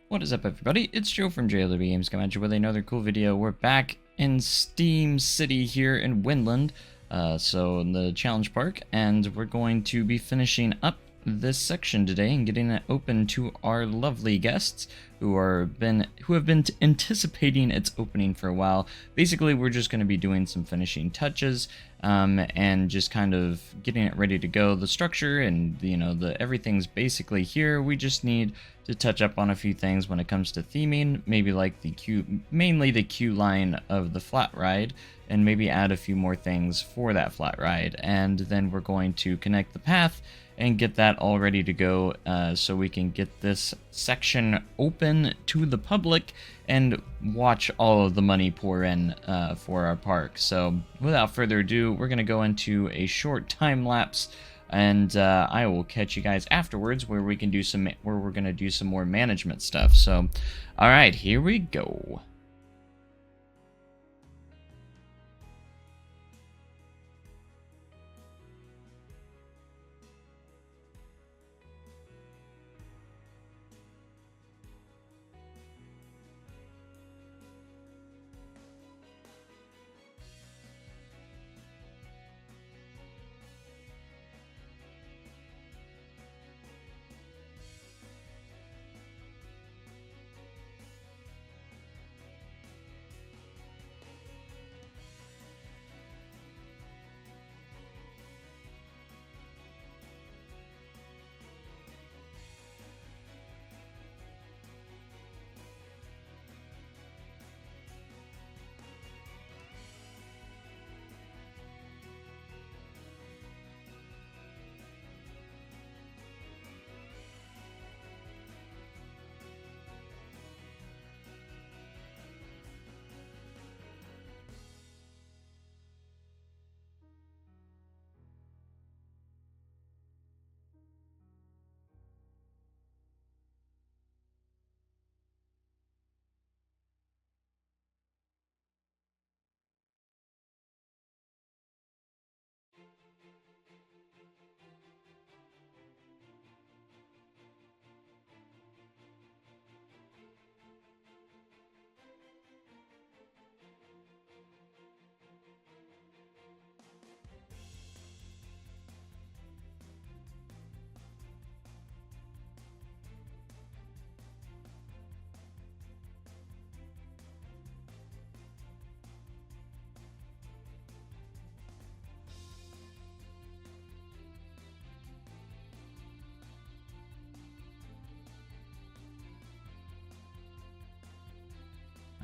What is up, everybody? It's Joe from JLW Games coming at you with another cool video. We're back in Steam City here in Windland, so in the Challenge Park, and we're going to be finishing up this section today and getting it open to our lovely guests who have been anticipating its opening for a while. Basically, we're just going to be doing some finishing touches and just kind of getting it ready to go. The structure and everything's basically here. We just need to touch up on a few things when it comes to theming, maybe like mainly the queue line of the flat ride, and maybe add a few more things for that flat ride. And then we're going to connect the path and get that all ready to go, so we can get this section open to the public and watch all of the money pour in for our park. So without further ado, we're going to go into a short time lapse, and I will catch you guys afterwards where we're going to do some more management stuff. So all right, here we go.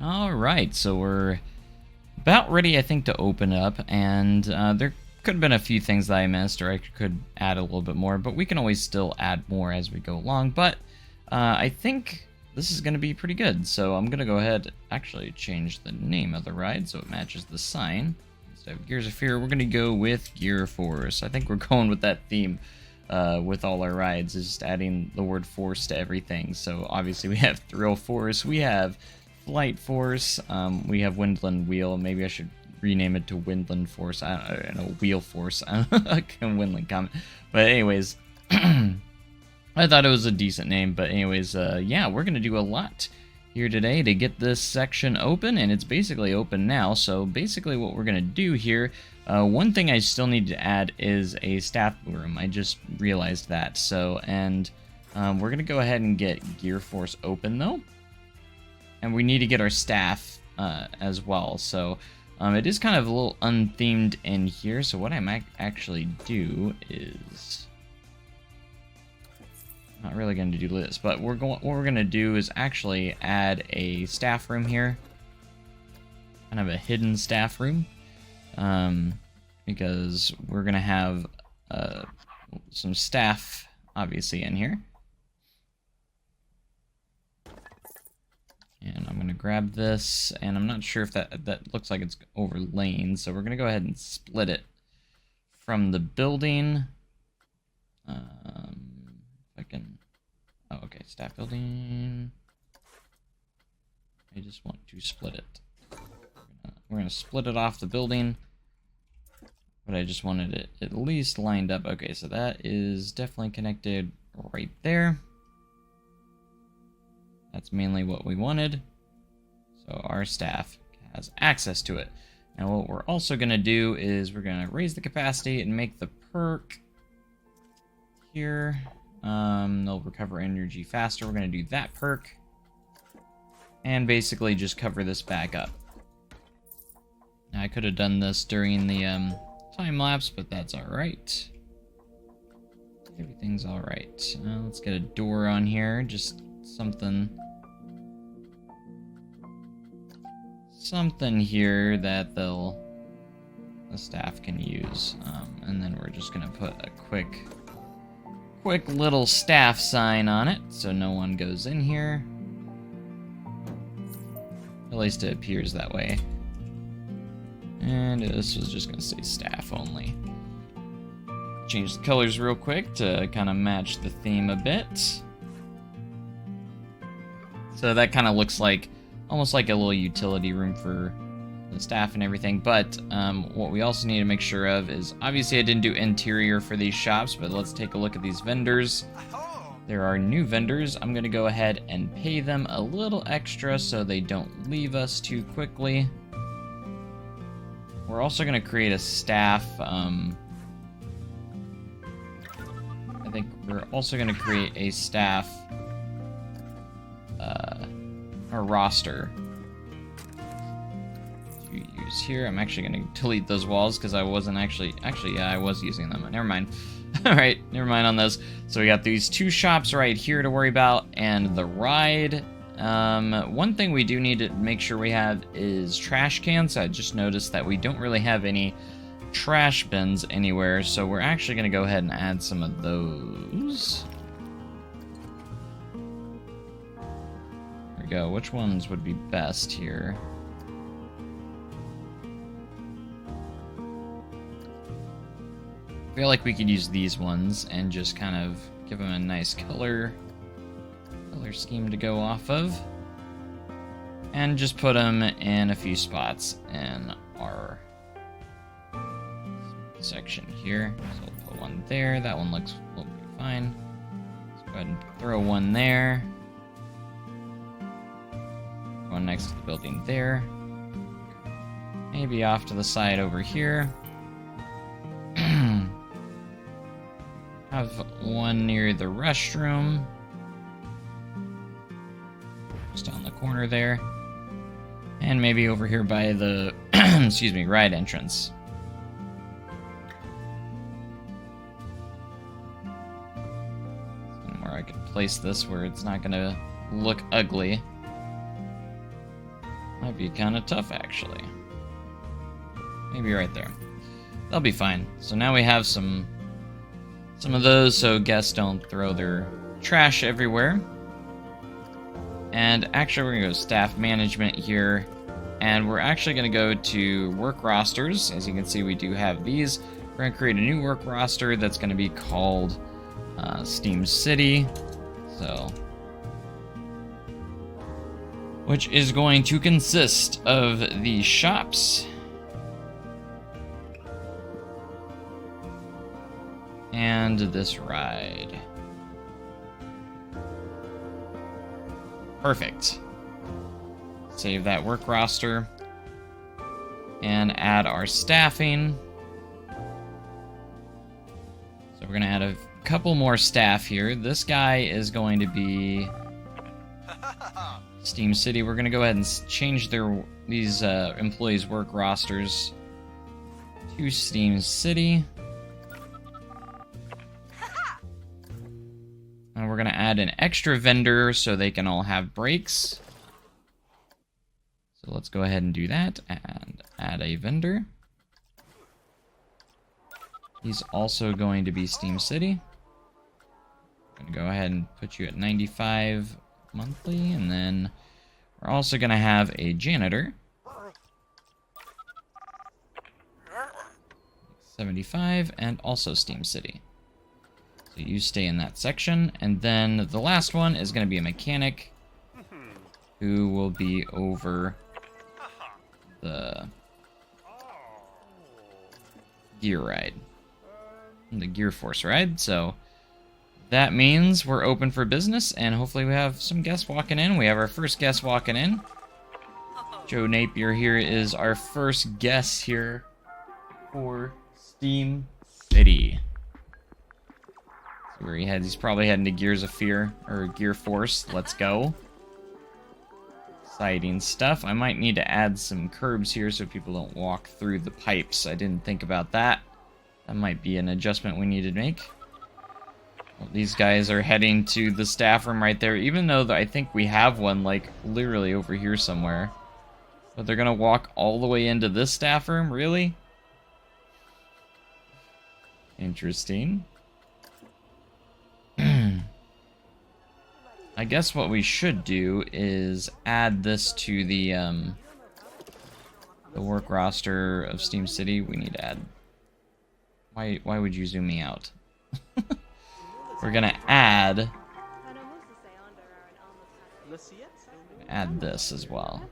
Alright, so we're about ready, I think, to open up, and there could have been a few things that I missed, or I could add a little bit more, but we can always still add more as we go along. But I think this is going to be pretty good, so I'm going to go ahead actually change the name of the ride so it matches the sign. Instead of Gears of Fear, we're going to go with Gear Force. I think we're going with that theme with all our rides, is just adding the word force to everything. So obviously we have Thrill Force, we have Flight Force, we have Windland Wheel. Maybe I should rename it to Windland Force. I don't know, Wheel Force. I can Windland comment. But anyways, I thought it was a decent name. But anyways, yeah, we're gonna do a lot here today to get this section open, and it's basically open now. So basically, what we're gonna do here, one thing I still need to add is a staff room. I just realized that. So, and we're gonna go ahead and get Gear Force open though. And we need to get our staff as well. So it is kind of a little unthemed in here. So what I might actually do is, not really going to do this, but what we're going to do is actually add a staff room here, kind of a hidden staff room, because we're going to have some staff obviously in here. And I'm going to grab this, and I'm not sure if that looks like it's over lanes, so we're going to go ahead and split it from the building. If I can... Oh, okay, staff building. I just want to split it. We're going to split it off the building, but I just wanted it at least lined up. Okay, so that is definitely connected right there. That's mainly what we wanted. So our staff has access to it. Now what we're also going to do is we're going to raise the capacity and make the perk here. They'll recover energy faster. We're going to do that perk. And basically just cover this back up. Now, I could have done this during the time lapse, but that's alright. Everything's alright. Let's get a door on here. Just something here that the staff can use. And then we're just gonna put a quick little staff sign on it so no one goes in here. At least it appears that way. And this was just gonna say staff only. Change the colors real quick to kind of match the theme a bit. So that kind of looks like almost like a little utility room for the staff and everything. But what we also need to make sure of is, obviously I didn't do interior for these shops, but let's take a look at these vendors. There are new vendors. I'm going to go ahead and pay them a little extra so they don't leave us too quickly. We're also going to create a staff. I think we're also going to create a staff a roster to use here. I'm actually going to delete those walls because I wasn't actually, yeah, I was using them. Never mind. All right, never mind on those. So we got these two shops right here to worry about, and the ride. One thing we do need to make sure we have is trash cans. I just noticed that we don't really have any trash bins anywhere, so we're actually going to go ahead and add some of those. There we go. Which ones would be best here? I feel like we could use these ones and just kind of give them a nice color scheme to go off of. And just put them in a few spots in our section here. So we'll put one there. That one looks will be fine. Let's go ahead and throw one there. One next to the building there. Maybe off to the side over here. Have one near the restroom. Just on the corner there. And maybe over here by the, excuse me, ride entrance. Somewhere I could place this where it's not gonna look ugly. Might be kind of tough, actually. Maybe right there. That'll be fine. So now we have some of those so guests don't throw their trash everywhere. And actually we're going to go staff management here. And we're actually going to go to work rosters. As you can see, we do have these. We're going to create a new work roster that's going to be called Steam City. So, which is going to consist of the shops and this ride. Perfect. Save that work roster and add our staffing. So we're gonna add a couple more staff here. This guy is going to be Steam City. We're gonna go ahead and change these employees' work rosters to Steam City. And we're going to add an extra vendor so they can all have breaks. So let's go ahead and do that and add a vendor. He's also going to be Steam City. I'm going to go ahead and put you at 95 monthly, and then we're also going to have a janitor. 75, and also Steam City. So you stay in that section, and then the last one is going to be a mechanic who will be over the gear ride, the Gear Force ride. So that means we're open for business, and hopefully we have some guests walking in. We have our first guest walking in. Joe Napier here is our first guest here for Steam City. Where he heads, he's probably heading to Gears of Fear, or Gear Force. Let's go. Exciting stuff. I might need to add some curbs here so people don't walk through the pipes. I didn't think about that. That might be an adjustment we need to make. Well, these guys are heading to the staff room right there, even though I think we have one, like, literally over here somewhere. But they're gonna walk all the way into this staff room? Really? Interesting. I guess what we should do is add this to the work roster of Steam City. We need to add... Why would you zoom me out? We're gonna add this as well.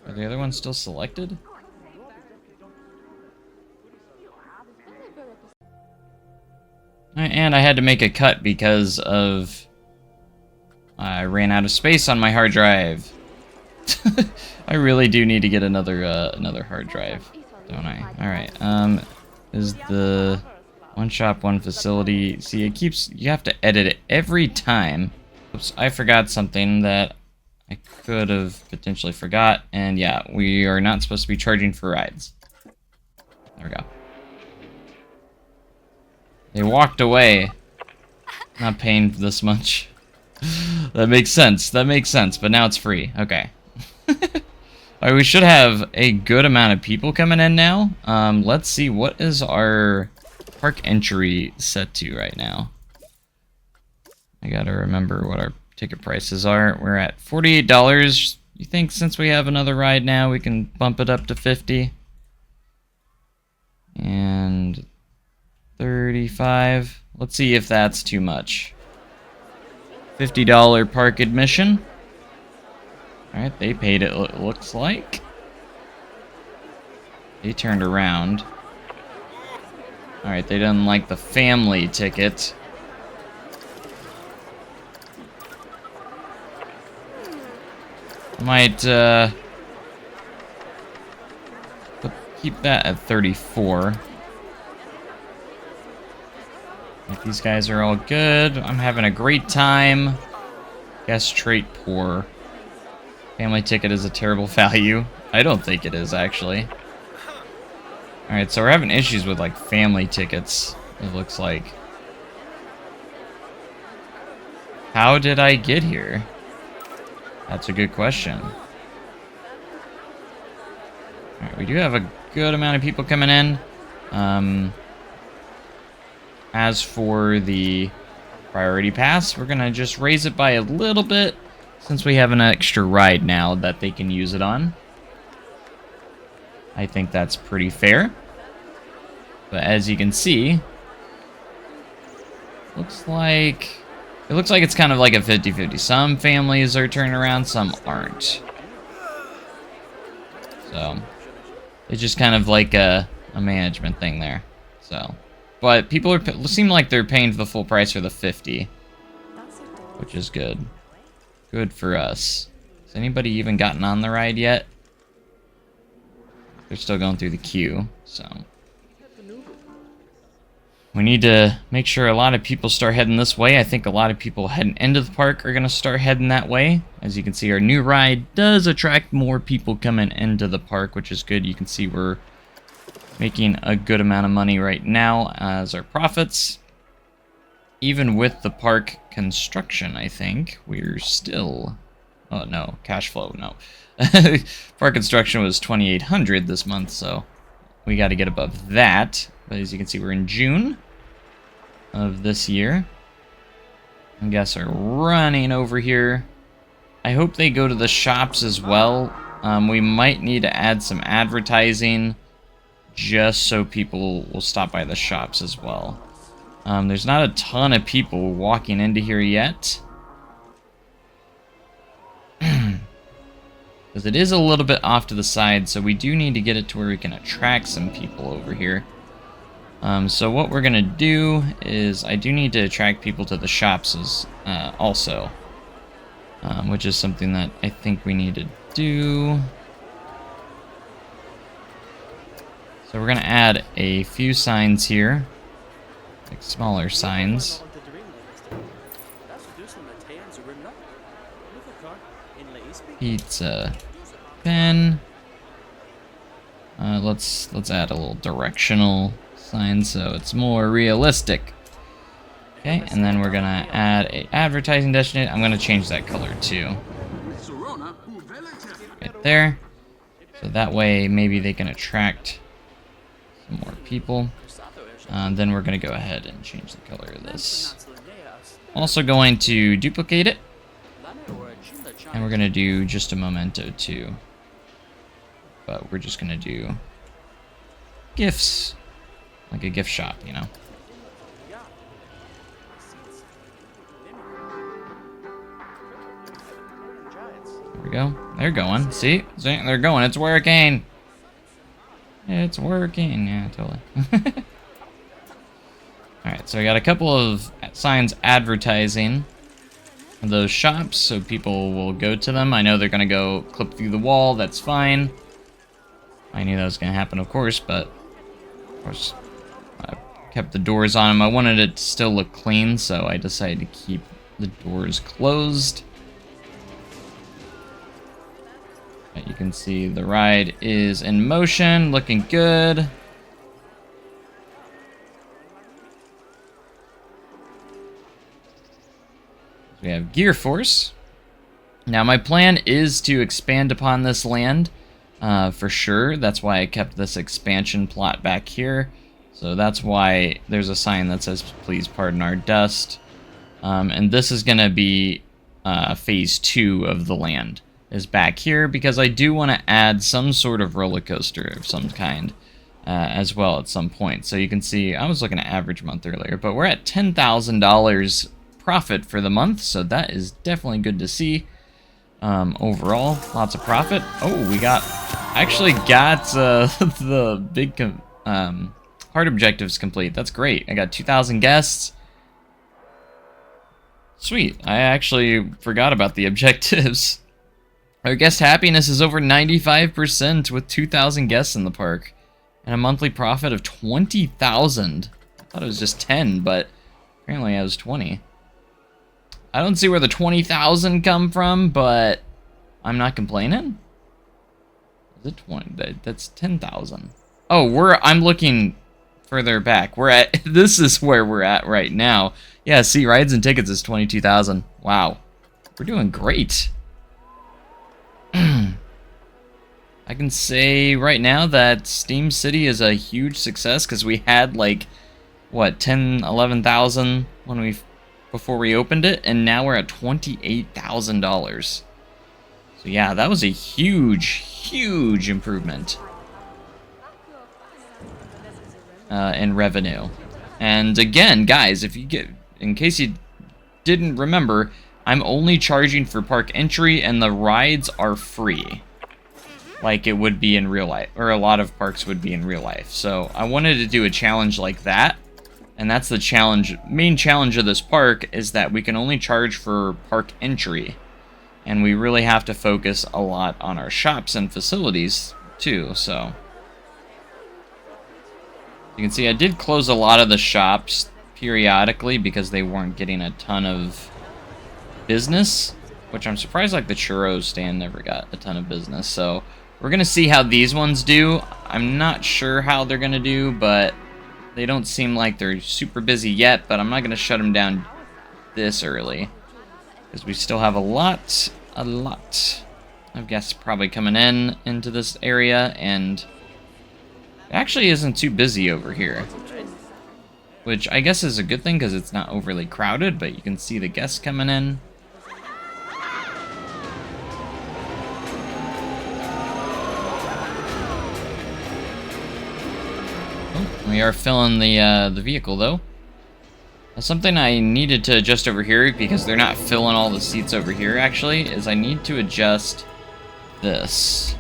Are the other ones still selected? And I had to make a cut because of... I ran out of space on my hard drive. I really do need to get another hard drive, don't I? Alright, is the one shop, one facility... See, it keeps... You have to edit it every time. Oops, I forgot something that I could have potentially forgot. And yeah, we are not supposed to be charging for rides. There we go. They walked away. Not paying this much. That makes sense. That makes sense. But now it's free. Okay. Alright, we should have a good amount of people coming in now. Let's see. What is our park entry set to right now? I gotta remember what our ticket prices are. We're at $48. You think since we have another ride now, we can bump it up to $50? And... $35. Let's see if that's too much. $50 park admission. Alright, they paid it, looks like. They turned around. Alright, they didn't like the family ticket. Might, keep that at 34. These guys are all good. I'm having a great time. Guest trait poor. Family ticket is a terrible value. I don't think it is, actually. Alright, so we're having issues with, like, family tickets, it looks like. How did I get here? That's a good question. Alright, we do have a good amount of people coming in. As for the priority pass, we're gonna just raise it by a little bit since we have an extra ride now that they can use it on. I think that's pretty fair. But as you can see, it looks like it's kind of like a 50-50. Some families are turning around, some aren't. So it's just kind of like a management thing there. So. But people seem like they're paying the full price for the 50, which is good. Good for us. Has anybody even gotten on the ride yet? They're still going through the queue, so... We need to make sure a lot of people start heading this way. I think a lot of people heading into the park are going to start heading that way. As you can see, our new ride does attract more people coming into the park, which is good. You can see we're making a good amount of money right now as our profits. Even with the park construction, I think, we're still... Oh, no. Cash flow, no. Park construction was $2,800 this month, so we got to get above that. But as you can see, we're in June of this year. And guests are running over here. I hope they go to the shops as well. We might need to add some advertising just so people will stop by the shops as well. There's not a ton of people walking into here yet. Because it is a little bit off to the side, so we do need to get it to where we can attract some people over here. So what we're gonna do is I do need to attract people to the shops also, which is something that I think we need to do. So we're gonna add a few signs here, like smaller signs. Pizza pen. Let's add a little directional sign so it's more realistic. Okay, and then we're gonna add a advertising destination. I'm gonna change that color too. Right there. So that way maybe they can attract some more people. Then we're gonna go ahead and change the color of this. Also going to duplicate it. And we're gonna do just a memento too. But we're just gonna do gifts. Like a gift shop, you know. There we go. They're going. See? They're going. It's working. It's working. Yeah, totally. Alright, so I got a couple of signs advertising those shops, so people will go to them. I know they're going to go clip through the wall. That's fine. I knew that was going to happen, of course, but of course I kept the doors on them. I wanted it to still look clean, so I decided to keep the doors closed. You can see the ride is in motion, looking good. We have Gear Force. Now my plan is to expand upon this land for sure. That's why I kept this expansion plot back here. So that's why there's a sign that says, please pardon our dust. And this is going to be phase 2 of the land is back here because I do want to add some sort of roller coaster of some kind as well at some point. So you can see I was looking at average month earlier, but we're at $10,000 profit for the month, so that is definitely good to see. Overall, lots of profit. Oh, we actually got the big heart objectives complete. That's great. I got 2,000 guests. Sweet. I actually forgot about the objectives. Our guest happiness is over 95% with 2,000 guests in the park and a monthly profit of 20,000. I thought it was just 10, but apparently I was 20. I don't see where the 20,000 come from, but I'm not complaining. Is it 20? That's 10,000. Oh, I'm looking further back. This is where we're at right now. Yeah, see, rides and tickets is 22,000. Wow. We're doing great. I can say right now that Steam City is a huge success because we had like, what, 10, 11,000 before we opened it, and now we're at $28,000. So yeah, that was a huge improvement in revenue. And again, guys, in case you didn't remember, I'm only charging for park entry, and the rides are free, like it would be in real life, or a lot of parks would be in real life. So I wanted to do a challenge like that. And that's the main challenge of this park, is that we can only charge for park entry. And we really have to focus a lot on our shops and facilities, too, so. You can see I did close a lot of the shops periodically because they weren't getting a ton of business. Which I'm surprised, like, the churros stand never got a ton of business. So, we're going to see how these ones do. I'm not sure how they're going to do, but they don't seem like they're super busy yet, but I'm not going to shut them down this early. Because we still have a lot of guests probably coming into this area, and it actually isn't too busy over here. Which I guess is a good thing because it's not overly crowded, but you can see the guests coming in. We are filling the vehicle, though. Something I needed to adjust over here, because they're not filling all the seats over here, actually, is I need to adjust this.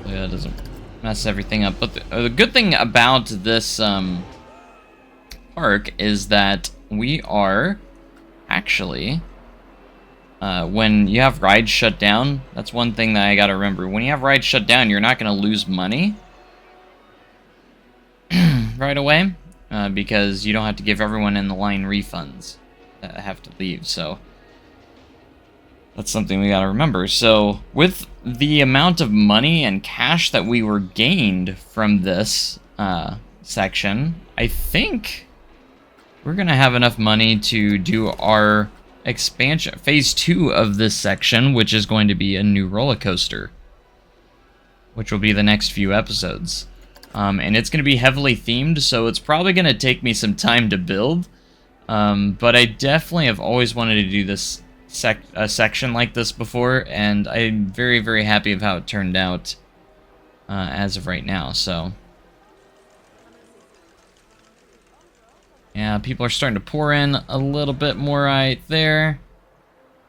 Yeah, it doesn't mess everything up. But the good thing about this park is that we are actually, when you have rides shut down, that's one thing that I gotta remember. When you have rides shut down, you're not gonna lose money right away, because you don't have to give everyone in the line refunds that have to leave, so that's something we gotta remember. So, with the amount of money and cash that we were gained from this section, I think we're gonna have enough money to do our expansion, phase 2 of this section, which is going to be a new roller coaster, which will be the next few episodes. And it's going to be heavily themed, so it's probably going to take me some time to build. But I definitely have always wanted to do this section like this before, and I'm very, very happy of how it turned out as of right now. So, yeah, people are starting to pour in a little bit more right there.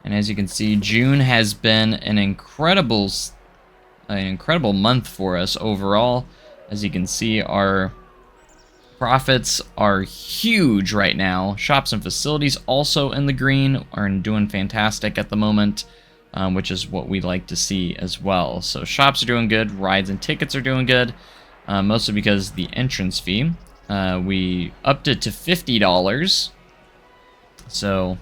And as you can see, June has been an incredible month for us overall. As you can see, our profits are huge right now. Shops and facilities also in the green, are doing fantastic at the moment, which is what we like to see as well. So shops are doing good, rides and tickets are doing good, mostly because the entrance fee, we upped it to $50. So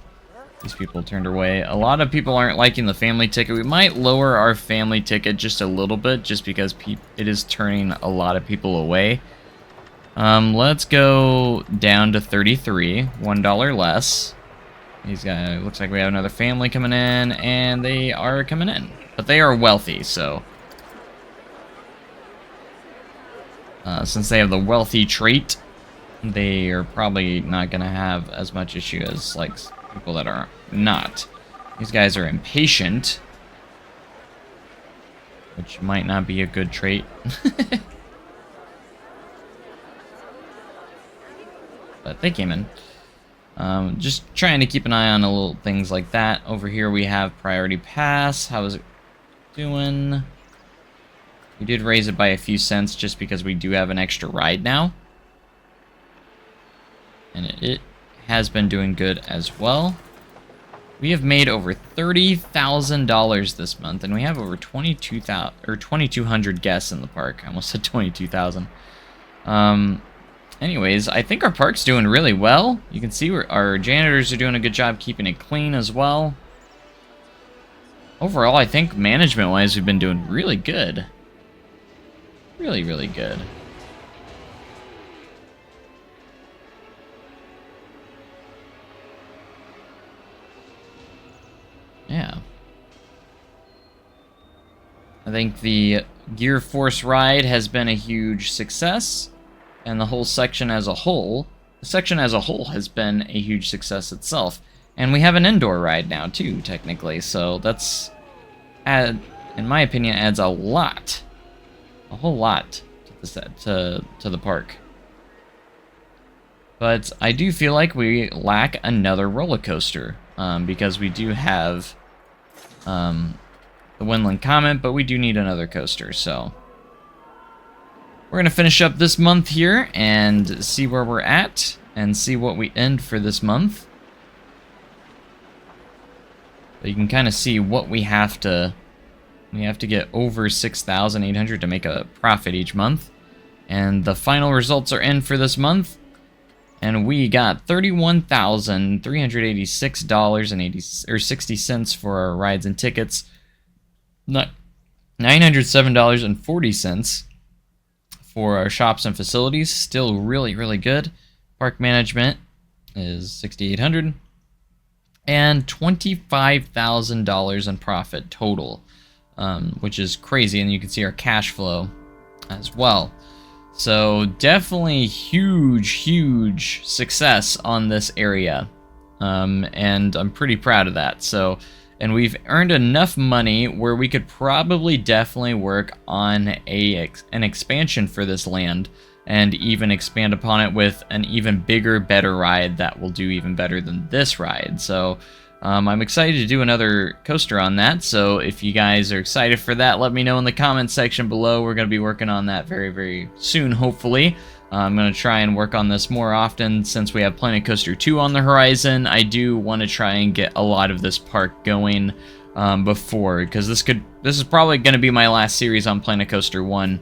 these people turned away. A lot of people aren't liking the family ticket. We might lower our family ticket just a little bit, just because it is turning a lot of people away. Let's go down to 33, $1 less. These guys, looks like we have another family coming in, and they are coming in. But they are wealthy, so since they have the wealthy trait, they are probably not going to have as much issue as, like, people that are not. These guys are impatient, which might not be a good trait. But they came in. Just trying to keep an eye on a little things like that. Over here we have Priority Pass. How is it doing? We did raise it by a few cents just because we do have an extra ride now. And it has been doing good as well. We have made over $30,000 this month, and we have over 2,200 guests in the park. I almost said 22,000. Anyways, I think our park's doing really well. You can see our janitors are doing a good job keeping it clean as well. Overall, I think management-wise, we've been doing really good. Really, really good. Yeah. I think the Gear Force ride has been a huge success, and the whole section as a whole, has been a huge success itself. And we have an indoor ride now too, technically, so that's, in my opinion, adds a whole lot to the park. But I do feel like we lack another roller coaster, because we do have the Windland Comet, but we do need another coaster, so we're going to finish up this month here and see where we're at and see what we end for this month. But you can kind of see what we have to get over 6,800 to make a profit each month. And the final results are in for this month. And we got $31,386.60 for our rides and tickets. $907.40 for our shops and facilities. Still really, really good. Park management is $6,800. And $25,000 in profit total, which is crazy. And you can see our cash flow as well. So definitely huge success on this area, and I'm pretty proud of that. So, and we've earned enough money where we could probably definitely work on an expansion for this land, and even expand upon it with an even bigger, better ride that will do even better than this ride. So I'm excited to do another coaster on that, so if you guys are excited for that, let me know in the comments section below. We're going to be working on that very, very soon, hopefully. I'm going to try and work on this more often since we have Planet Coaster 2 on the horizon. I do want to try and get a lot of this park going before, because this is probably going to be my last series on Planet Coaster 1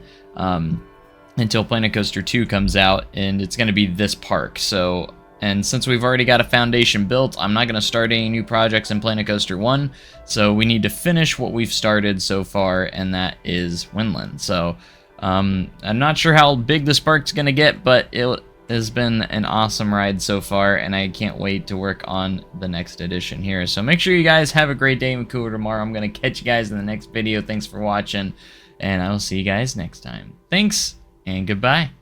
until Planet Coaster 2 comes out, and it's going to be this park. So, and since we've already got a foundation built, I'm not going to start any new projects in Planet Coaster 1, so we need to finish what we've started so far, and that is Windland. So, I'm not sure how big this park's going to get, but it has been an awesome ride so far, and I can't wait to work on the next edition here. So make sure you guys have a great day and cooler tomorrow. I'm going to catch you guys in the next video. Thanks for watching, and I will see you guys next time. Thanks, and goodbye.